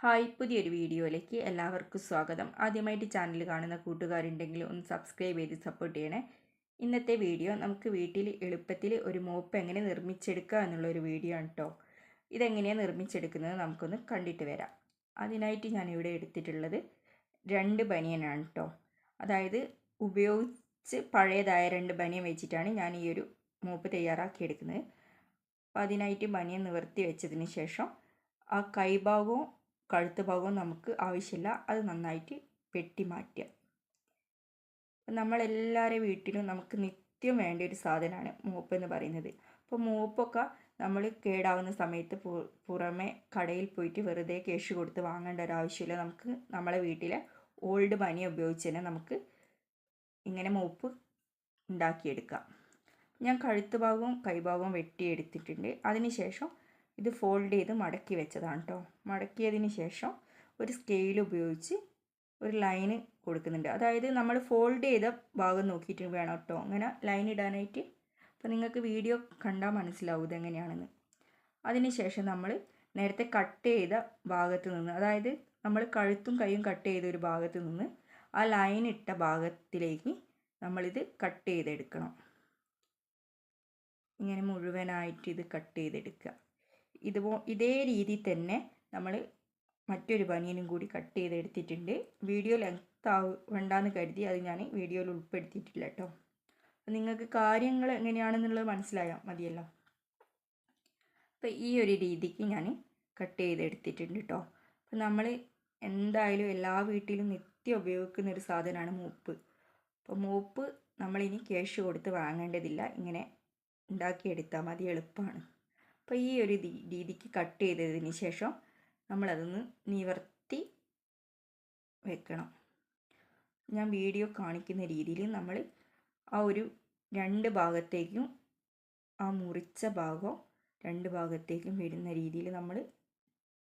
Hi, പുതിയൊരു വീഡിയോയിലേക്ക് എല്ലാവർക്കും സ്വാഗതം. ആദ്യമായിട്ട് ചാനൽ കാണുന്ന കൂട്ടുകാരുണ്ടെങ്കിൽ ഒന്ന് സബ്സ്ക്രൈബ് ചെയ്ത് സപ്പോർട്ട് ചെയ്യണേ. ഇന്നത്തെ വീഡിയോ നമുക്ക് വീട്ടിൽ എളുപ്പത്തിൽ ഒരു മോപ്പ് എങ്ങനെ നിർമ്മിച്ചെടുക്കുക എന്നുള്ളൊരു വീഡിയോ ആണ് കേട്ടോ. ഇതെങ്ങനെയാണ് നിർമ്മിച്ചെടുക്കുന്നത് നമുക്കൊന്ന് കണ്ടിട്ട് വരാം. അതിനായിട്ട് ഞാനിവിടെ എടുത്തിട്ടുള്ളത് 2 ബനിയനാണ് കേട്ടോ. അതായത് ഉപയോഗിച്ച് പഴയതായ 2 ബനിയൻ വെച്ചിട്ടാണ് ഞാൻ ഈ ഒരു മോപ്പ് തയ്യാറാക്കിയെടുക്കുന്നത്. അപ്പോൾ അതിനായിട്ട് ബനിയൻ നിവർത്തി വെച്ചതിന് ശേഷം ആ കൈഭാഗവും കഴുത്ത് ഭാഗവും നമുക്ക് ആവശ്യമില്ല, അത് നന്നായിട്ട് വെട്ടി മാറ്റുക. നമ്മളെല്ലാവരുടെ വീട്ടിലും നമുക്ക് നിത്യം വേണ്ട ഒരു സാധനമാണ് മോപ്പ് എന്ന് പറയുന്നത്. അപ്പോൾ മോപ്പൊക്കെ നമ്മൾ കേടാവുന്ന സമയത്ത് പുറമെ കടയിൽ പോയിട്ട് വെറുതെ ക്യാഷ് കൊടുത്ത് വാങ്ങേണ്ട ഒരു ആവശ്യമില്ല. നമുക്ക് നമ്മളെ വീട്ടിലെ ഓൾഡ് ബനിയൻ ഉപയോഗിച്ച് തന്നെ നമുക്ക് ഇങ്ങനെ മോപ്പ് ഉണ്ടാക്കിയെടുക്കാം. ഞാൻ കഴുത്ത് ഭാഗവും കൈഭാഗവും വെട്ടിയെടുത്തിട്ടുണ്ട്. അതിന് ശേഷം ഇത് ഫോൾഡ് ചെയ്ത് മടക്കി വെച്ചതാണ് കേട്ടോ. മടക്കിയതിന് ശേഷം ഒരു സ്കെയിൽ ഉപയോഗിച്ച് ഒരു ലൈന് കൊടുക്കുന്നുണ്ട്. അതായത് നമ്മൾ ഫോൾഡ് ചെയ്ത ഭാഗം നോക്കിയിട്ട് വേണം കേട്ടോ അങ്ങനെ ലൈൻ ഇടാനായിട്ട്. അപ്പോൾ നിങ്ങൾക്ക് വീഡിയോ കണ്ടാൽ മനസ്സിലാവും ഇതെങ്ങനെയാണെന്ന്. അതിന് ശേഷം നമ്മൾ നേരത്തെ കട്ട് ചെയ്ത ഭാഗത്ത് നിന്ന്, അതായത് നമ്മൾ കഴുത്തും കൈയും കട്ട് ചെയ്ത ഒരു ഭാഗത്ത് നിന്ന് ആ ലൈൻ ഇട്ട ഭാഗത്തിലേക്ക് നമ്മളിത് കട്ട് ചെയ്തെടുക്കണം. ഇങ്ങനെ മുഴുവനായിട്ട് ഇത് കട്ട് ചെയ്തെടുക്കുക. ഇതേ രീതിയിൽ തന്നെ നമ്മൾ മറ്റൊരു ബനിയനും കൂടി കട്ട് ചെയ്തെടുത്തിട്ടുണ്ട്. വീഡിയോ ലെങ്ത് വേണ്ടാന്ന് കരുതി അത് ഞാൻ വീഡിയോയിൽ ഉൾപ്പെടുത്തിയിട്ടില്ല കേട്ടോ. നിങ്ങൾക്ക് കാര്യങ്ങൾ എങ്ങനെയാണെന്നുള്ളത് മനസ്സിലായാൽ മതിയല്ലോ. അപ്പോൾ ഈ ഒരു രീതിക്ക് ഞാൻ കട്ട് ചെയ്തെടുത്തിട്ടുണ്ട് കേട്ടോ. അപ്പോൾ നമ്മൾ എന്തായാലും എല്ലാ വീട്ടിലും നിത്യം ഉപയോഗിക്കുന്ന ഒരു സാധനമാണ് മോപ്പ്. അപ്പോൾ മോപ്പ് നമ്മളിനി ക്യാഷ് കൊടുത്ത് വാങ്ങേണ്ടതില്ല, ഇങ്ങനെ ഉണ്ടാക്കിയെടുത്താൽ മതി, എളുപ്പമാണ്. അപ്പോൾ ഈ ഒരു രീതിക്ക് കട്ട് ചെയ്തതിന് ശേഷം നമ്മളതൊന്ന് നിവർത്തി വെക്കണം. ഞാൻ വീഡിയോ കാണിക്കുന്ന രീതിയിൽ നമ്മൾ ആ ഒരു 2 ഭാഗത്തേക്കും ആ മുറിച്ച ഭാഗം 2 ഭാഗത്തേക്കും വരുന്ന രീതിയിൽ നമ്മൾ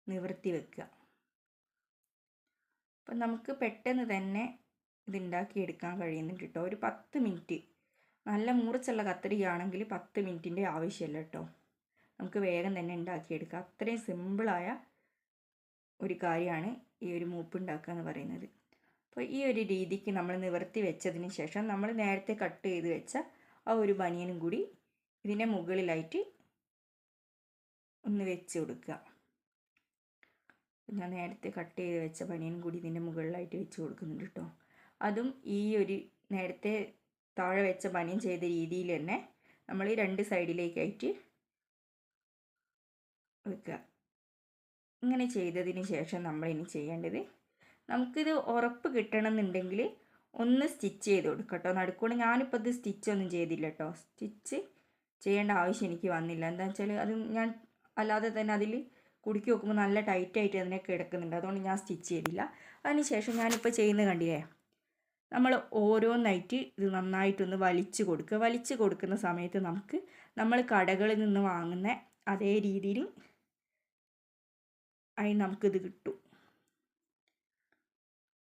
നിവർത്തി വെക്കുക. അപ്പം നമുക്ക് പെട്ടെന്ന് തന്നെ ഇത് ഉണ്ടാക്കിയെടുക്കാൻ കഴിയുന്നുണ്ട് കേട്ടോ. ഒരു 10 മിനിറ്റ്, നല്ല മുറിച്ചുള്ള കത്രികയാണെങ്കിൽ 10 മിനിറ്റിൻ്റെ ആവശ്യമില്ല കേട്ടോ. നമുക്ക് വേഗം തന്നെ ഉണ്ടാക്കിയെടുക്കാം. അത്രയും സിമ്പിളായ ഒരു കാര്യമാണ് ഈ ഒരു മോപ്പ് ഉണ്ടാക്കുക എന്ന് പറയുന്നത്. അപ്പോൾ ഈ ഒരു രീതിക്ക് നമ്മൾ നിവർത്തി വെച്ചതിന് ശേഷം നമ്മൾ നേരത്തെ കട്ട് ചെയ്ത് വെച്ച ആ ഒരു ബനിയനും കൂടി ഇതിൻ്റെ മുകളിലായിട്ട് ഒന്ന് വെച്ച് കൊടുക്കുക. ഞാൻ നേരത്തെ കട്ട് ചെയ്ത് വെച്ച ബനിയനും കൂടി ഇതിൻ്റെ മുകളിലായിട്ട് വെച്ച് കൊടുക്കുന്നുണ്ട് കേട്ടോ. അതും ഈ ഒരു നേരത്തെ താഴെ വെച്ച ബനിയൻ ചെയ്ത രീതിയിൽ തന്നെ നമ്മൾ ഈ 2 സൈഡിലേക്കായിട്ട് വെക്കുക. ഇങ്ങനെ ചെയ്തതിന് ശേഷം നമ്മളിനി ചെയ്യേണ്ടത്, നമുക്കിത് ഉറപ്പ് കിട്ടണമെന്നുണ്ടെങ്കിൽ ഒന്ന് സ്റ്റിച്ച് ചെയ്ത് കൊടുക്കുക കേട്ടോ. നടുക്കൂടെ ഞാനിപ്പോൾ ഇത് സ്റ്റിച്ചൊന്നും ചെയ്തില്ല കേട്ടോ. സ്റ്റിച്ച് ചെയ്യേണ്ട ആവശ്യം എനിക്ക് വന്നില്ല. എന്താണെന്ന് വെച്ചാൽ അത് ഞാൻ അല്ലാതെ തന്നെ അതിൽ കുടുക്കി വെക്കുമ്പോൾ നല്ല ടൈറ്റായിട്ട് അതിനെ കിടക്കുന്നുണ്ട്, അതുകൊണ്ട് ഞാൻ സ്റ്റിച്ച് ചെയ്തില്ല. അതിന് ശേഷം ഞാനിപ്പോൾ ചെയ്യുന്നത് കണ്ടില്ലേ, നമ്മൾ ഓരോന്നായിട്ട് ഇത് നന്നായിട്ടൊന്ന് വലിച്ചു കൊടുക്കുക. വലിച്ചു കൊടുക്കുന്ന സമയത്ത് നമ്മൾ കടകളിൽ നിന്ന് വാങ്ങുന്ന അതേ രീതിയിൽ ആയി നമുക്കിത് കിട്ടും.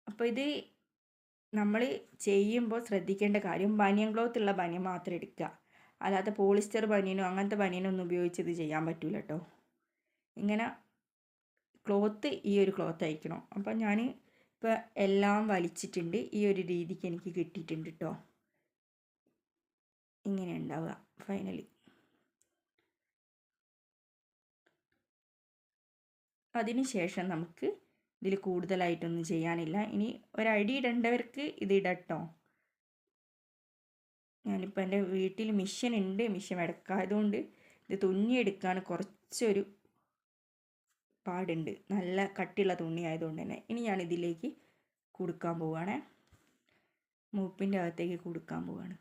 അപ്പോൾ ഇത് നമ്മൾ ചെയ്യുമ്പോൾ ശ്രദ്ധിക്കേണ്ട കാര്യം, ബനിയൻ ക്ലോത്ത് ഉള്ള ബനിയൻ മാത്രം എടുക്കുക. അല്ലാതെ പോളിസ്റ്റർ ബനിയനോ അങ്ങനത്തെ ബനിയനോ ഒന്നും ഉപയോഗിച്ച് ഇത് ചെയ്യാൻ പറ്റില്ല കേട്ടോ. ഇങ്ങനെ ക്ലോത്ത് ഈ ഒരു ക്ലോത്ത് അയക്കണം. അപ്പോൾ ഞാൻ ഇപ്പോൾ എല്ലാം വലിച്ചിട്ടുണ്ട്. ഈ ഒരു രീതിക്ക് എനിക്ക് കിട്ടിയിട്ടുണ്ട് കേട്ടോ. ഇങ്ങനെ ഉണ്ടാവുക ഫൈനലി. അതിന് ശേഷം നമുക്ക് ഇതിൽ കൂടുതലായിട്ടൊന്നും ചെയ്യാനില്ല. ഇനി ഒരു ഐഡി ഇടേണ്ടവർക്ക് ഇത് ഇടട്ടോ. ഞാനിപ്പോൾ എൻ്റെ വീട്ടിൽ മെഷീൻ ഉണ്ട്, മെഷീൻ എടുക്കായതുകൊണ്ട് ഇത് തുന്നിയെടുക്കാൻ കുറച്ചൊരു പാടുണ്ട്, നല്ല കട്ടിയുള്ള തുണി ആയതുകൊണ്ട് തന്നെ. ഇനി ഞാനിതിലേക്ക് കൊടുക്കാൻ പോവുകയാണ്, മൂപ്പിൻ്റെ അകത്തേക്ക് കൊടുക്കാൻ പോവുകയാണ്.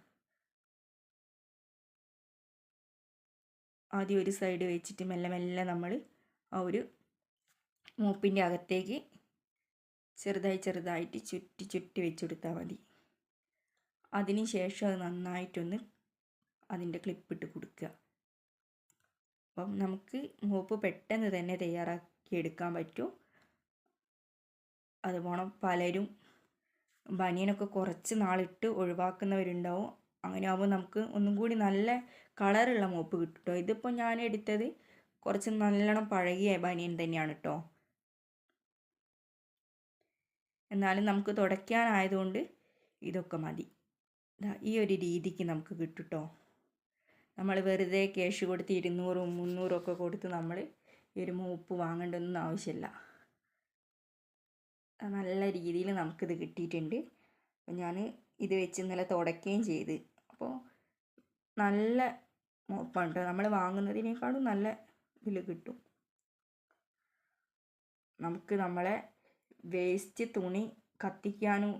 ആദ്യം ഒരു സൈഡ് വെച്ചിട്ട് മെല്ലെ മെല്ലെ നമ്മൾ ആ ഒരു മൂപ്പിൻ്റെ അകത്തേക്ക് ചെറുതായിട്ട് ചുറ്റി വെച്ച് കൊടുത്താൽ മതി. അതിന് ശേഷം അത് നന്നായിട്ടൊന്ന് അതിൻ്റെ ക്ലിപ്പിട്ട് കൊടുക്കുക. അപ്പം നമുക്ക് മോപ്പ് പെട്ടെന്ന് തന്നെ തയ്യാറാക്കി എടുക്കാൻ പറ്റും. അതുപോലെ പലരും ബനിയനൊക്കെ കുറച്ച് നാളിട്ട് ഒഴിവാക്കുന്നവരുണ്ടാവും. അങ്ങനെ ആകുമ്പോൾ നമുക്ക് ഒന്നും കൂടി നല്ല കളറുള്ള മോപ്പ് കിട്ടും കേട്ടോ. ഇതിപ്പോൾ ഞാൻ എടുത്തത് കുറച്ച് നല്ലോണം പഴകിയ ബനിയൻ തന്നെയാണ് കേട്ടോ. എന്നാലും നമുക്ക് തുടയ്ക്കാനായതുകൊണ്ട് ഇതൊക്കെ മതി. ഈ ഒരു രീതിക്ക് നമുക്ക് കിട്ടും കേട്ടോ. നമ്മൾ വെറുതെ ക്യാഷ് കൊടുത്ത് 200 300 ഒക്കെ കൊടുത്ത് നമ്മൾ ഈ ഒരു മൂപ്പ് വാങ്ങേണ്ടതൊന്നും ആവശ്യമില്ല. നല്ല രീതിയിൽ നമുക്കിത് കിട്ടിയിട്ടുണ്ട്. അപ്പം ഞാൻ ഇത് വെച്ച് ഇന്നലെ തുടയ്ക്കുകയും ചെയ്ത്. അപ്പോൾ നല്ല മോപ്പാണ് കേട്ടോ. നമ്മൾ വാങ്ങുന്നതിനേക്കാളും നല്ല ഇതിൽ കിട്ടും. നമുക്ക് നമ്മളെ വേസ്റ്റ് തുണി കത്തിക്കാനും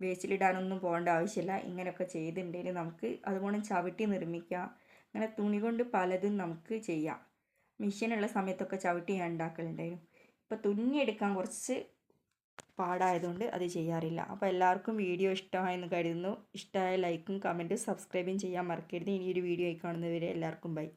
വേസ്റ്റിലിടാനൊന്നും പോകേണ്ട ആവശ്യമില്ല. ഇങ്ങനെയൊക്കെ ചെയ്തിട്ടുണ്ടെങ്കിൽ നമുക്ക് അതുകൊണ്ട് ചവിട്ടി നിർമ്മിക്കാം. അങ്ങനെ തുണി കൊണ്ട് പലതും നമുക്ക് ചെയ്യാം. മെഷീനുള്ള സമയത്തൊക്കെ ചവിട്ടി ഞാൻ ഉണ്ടാക്കലുണ്ടായിരുന്നു. ഇപ്പോൾ തുന്നിയെടുക്കാൻ കുറച്ച് പാടായതുകൊണ്ട് അത് ചെയ്യാറില്ല. അപ്പോൾ എല്ലാവർക്കും വീഡിയോ ഇഷ്ടമായെന്ന് കരുതുന്നു. ഇഷ്ടമായ ലൈക്കും കമൻറ്റും സബ്സ്ക്രൈബും ചെയ്യാൻ മറക്കരുത്. ഇനിയൊരു വീഡിയോ ആയി കാണുന്നവരെ എല്ലാവർക്കും ബൈ.